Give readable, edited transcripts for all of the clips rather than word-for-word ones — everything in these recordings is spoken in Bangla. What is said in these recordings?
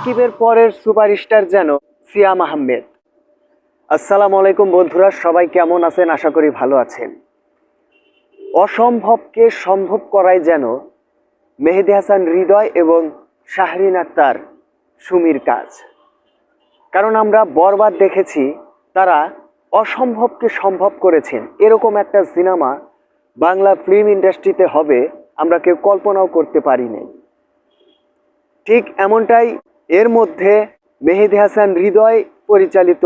সাকিবের পরের সুপারস্টার যেন সিয়াম আহমেদ। আসসালামু আলাইকুম বন্ধুরা, সবাই কেমন আছেন? আশা করি ভালো আছেন। অসম্ভবকে সম্ভব করাই যেন মেহেদী হাসান হৃদয় এবং শাহরিন আক্তার সুমির কাজ। কারণ আমরা বরবাদ দেখেছি, তারা অসম্ভবকে সম্ভব করেছেন। এরকম একটা সিনেমা বাংলা ফিল্ম ইন্ডাস্ট্রিতে হবে আমরা কেউ কল্পনাও করতে পারিনি। ঠিক এমনটাই এর মধ্যে মেহেদী হাসান হৃদয় পরিচালিত,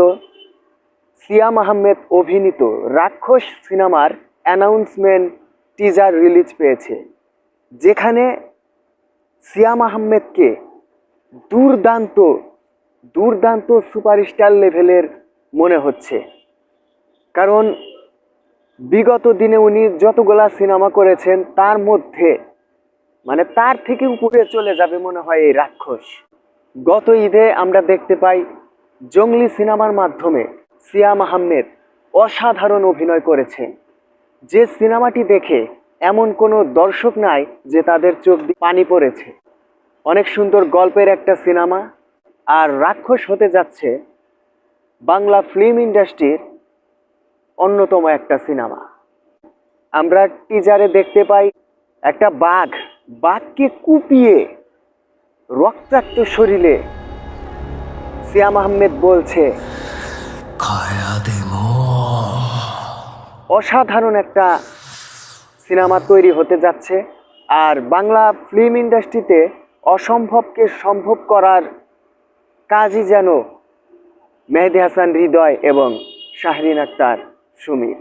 সিয়াম আহমেদ অভিনীত রাক্ষস সিনেমার অ্যানাউন্সমেন্ট টিজার রিলিজ পেয়েছে, যেখানে সিয়াম আহমেদকে দুর্দান্ত দুর্দান্ত সুপারস্টার লেভেলের মনে হচ্ছে। কারণ বিগত দিনে উনি যতগুলা সিনেমা করেছেন তার মধ্যে তার থেকে উপরে চলে যাবে মনে হয় এই রাক্ষস। গত ঈদে আমরা দেখতে পাই জঙ্গলি সিনেমার মাধ্যমে সিয়াম আহমেদ অসাধারণ অভিনয় করেছেন। যে সিনেমাটি দেখে এমন কোনো দর্শক নাই যে তাদের চোখ দিয়ে পানি পড়েছে। অনেক সুন্দর গল্পের একটা সিনেমা, আর রাক্ষস হতে যাচ্ছে বাংলা ফিল্ম ইন্ডাস্ট্রির অন্যতম একটা সিনেমা। আমরা টিজারে দেখতে পাই একটা বাঘকে কুপিয়ে রক্তাক্ত শরীরে সিয়াম আহমেদ বলছে অসাধারণ একটা সিনেমা তৈরি হতে যাচ্ছে। আর বাংলা ফিল্ম ইন্ডাস্ট্রিতে অসম্ভবকে সম্ভব করার কাজই যেন মেহেদী হাসান হৃদয় এবং শাহরিন আক্তার সুমির।